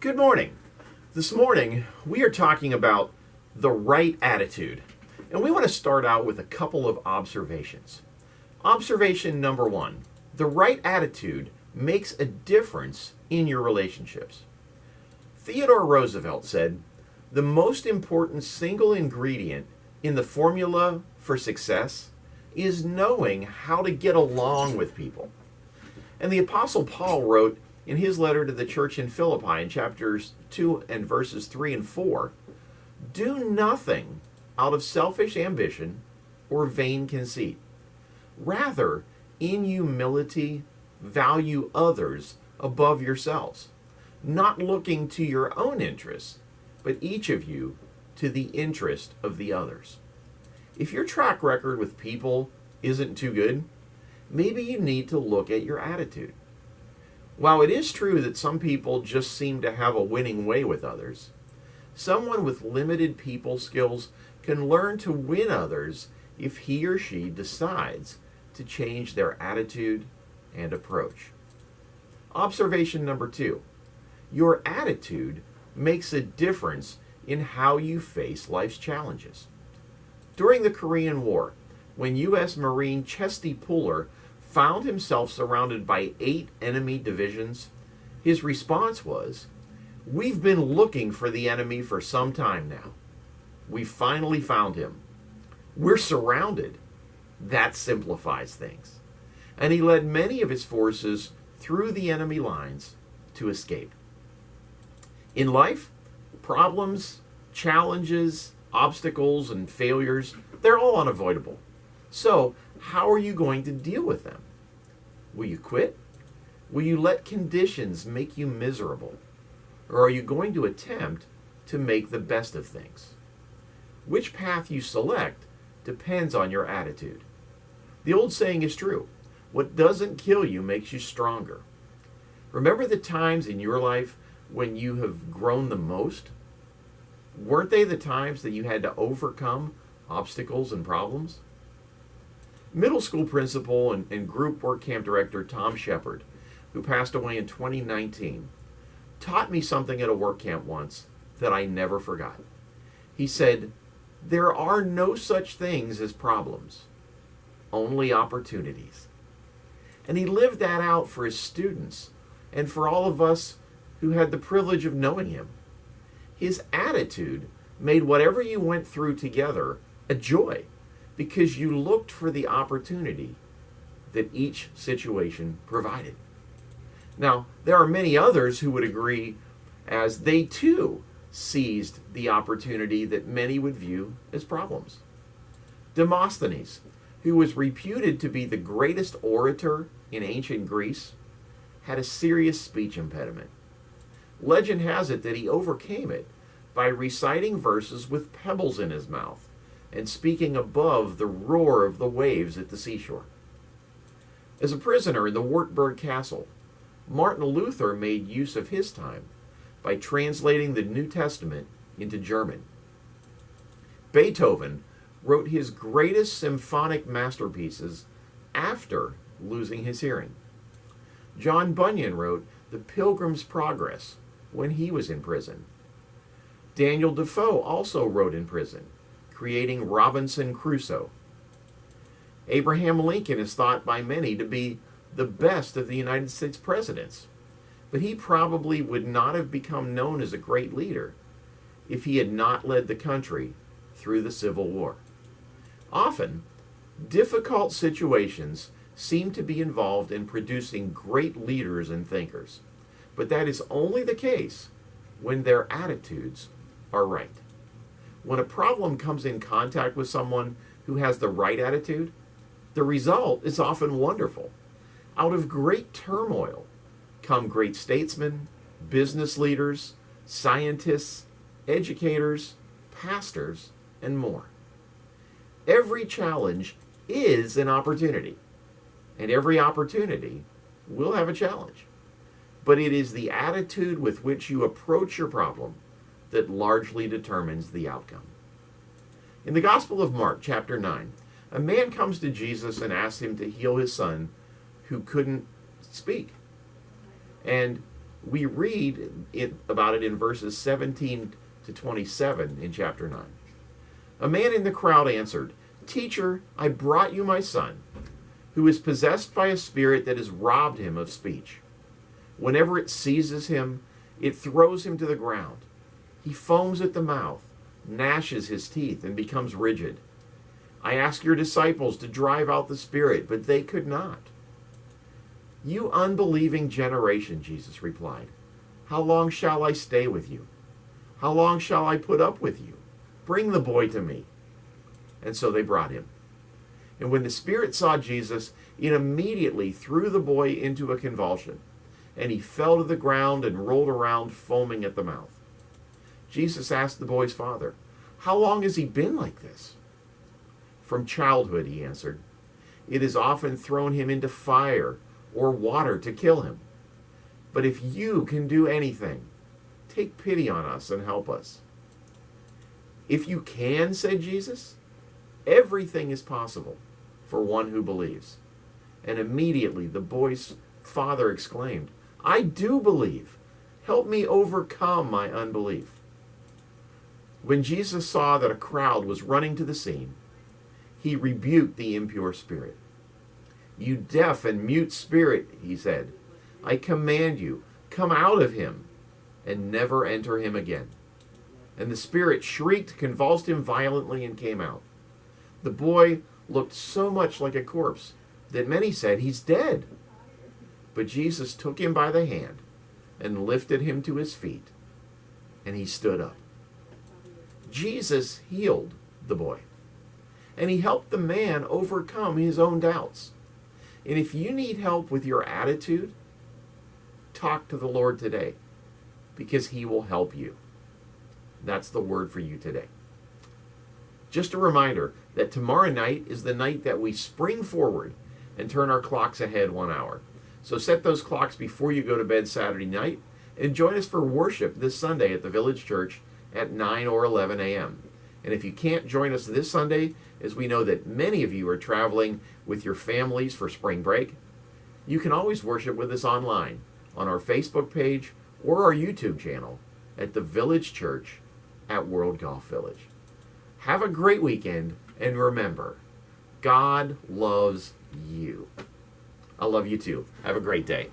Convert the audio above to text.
Good morning. This morning, we are talking about the right attitude. And we want to start out with a couple of observations. Observation number one, the right attitude makes a difference in your relationships. Theodore Roosevelt said, "The most important single ingredient in the formula for success is knowing how to get along with people." And the Apostle Paul wrote in his letter to the church in Philippi in chapters 2 and verses 3 and 4, "Do nothing out of selfish ambition or vain conceit. Rather, in humility, value others above yourselves, not looking to your own interests, but each of you to the interest of the others." If your track record with people isn't too good, maybe you need to look at your attitude. While it is true that some people just seem to have a winning way with others, someone with limited people skills can learn to win others if he or she decides to change their attitude and approach. Observation number two, your attitude makes a difference in how you face life's challenges. During the Korean War, when U.S. Marine Chesty Puller found himself surrounded by 8 enemy divisions, his response was, "We've been looking for the enemy for some time now. We finally found him. We're surrounded." That simplifies things. And he led many of his forces through the enemy lines to escape. In life, problems, challenges, obstacles, and failures, they're all unavoidable. So, how are you going to deal with them? Will you quit? Will you let conditions make you miserable? Or are you going to attempt to make the best of things? Which path you select depends on your attitude. The old saying is true: what doesn't kill you makes you stronger. Remember the times in your life when you have grown the most? Weren't they the times that you had to overcome obstacles and problems? Middle school principal and group work camp director Tom Shepard, who passed away in 2019, taught me something at a work camp once that I never forgot. He said, "There are no such things as problems, only opportunities." And he lived that out for his students and for all of us who had the privilege of knowing him. His attitude made whatever you went through together a joy, because you looked for the opportunity that each situation provided. Now, there are many others who would agree, as they too seized the opportunity that many would view as problems. Demosthenes, who was reputed to be the greatest orator in ancient Greece, had a serious speech impediment. Legend has it that he overcame it by reciting verses with pebbles in his mouth and speaking above the roar of the waves at the seashore. As a prisoner in the Wartburg Castle, Martin Luther made use of his time by translating the New Testament into German. Beethoven wrote his greatest symphonic masterpieces after losing his hearing. John Bunyan wrote The Pilgrim's Progress when he was in prison. Daniel Defoe also wrote in prison, creating Robinson Crusoe. Abraham Lincoln is thought by many to be the best of the United States presidents, but he probably would not have become known as a great leader if he had not led the country through the Civil War. Often, difficult situations seem to be involved in producing great leaders and thinkers, but that is only the case when their attitudes are right. When a problem comes in contact with someone who has the right attitude, the result is often wonderful. Out of great turmoil come great statesmen, business leaders, scientists, educators, pastors, and more. Every challenge is an opportunity, and every opportunity will have a challenge. But it is the attitude with which you approach your problem that largely determines the outcome. In the Gospel of Mark, chapter 9, a man comes to Jesus and asks him to heal his son who couldn't speak. And We read about it in verses 17 to 27 in chapter 9. A man in the crowd answered, "Teacher, I brought you my son, who is possessed by a spirit that has robbed him of speech. Whenever it seizes him, it throws him to the ground. He foams at the mouth, gnashes his teeth, and becomes rigid. I asked your disciples to drive out the spirit, but they could not." "You unbelieving generation," Jesus replied, "how long shall I stay with you? How long shall I put up with you? Bring the boy to me." And so they brought him. And when the spirit saw Jesus, it immediately threw the boy into a convulsion, and he fell to the ground and rolled around, foaming at the mouth. Jesus asked the boy's father, "How long has he been like this?" "From childhood," he answered. "It has often thrown him into fire or water to kill him. But if you can do anything, take pity on us and help us." "If you can," said Jesus, "everything is possible for one who believes." And immediately the boy's father exclaimed, "I do believe. Help me overcome my unbelief." When Jesus saw that a crowd was running to the scene, he rebuked the impure spirit. "You deaf and mute spirit," he said, "I command you, come out of him and never enter him again." And the spirit shrieked, convulsed him violently, and came out. The boy looked so much like a corpse that many said, "He's dead." But Jesus took him by the hand and lifted him to his feet, and he stood up. Jesus healed the boy, and he helped the man overcome his own doubts. And if you need help with your attitude, talk to the Lord today, because he will help you. That's the word for you today. Just a reminder that tomorrow night is the night that we spring forward and turn our clocks ahead 1 hour. So set those clocks before you go to bed Saturday night, and join us for worship this Sunday at the Village Church at 9 or 11 a.m. And if you can't join us this Sunday, as we know that many of you are traveling with your families for spring break, you can always worship with us online on our Facebook page or our YouTube channel at the Village Church at World Golf Village. Have a great weekend, and remember, God loves you. I love you too. Have a great day.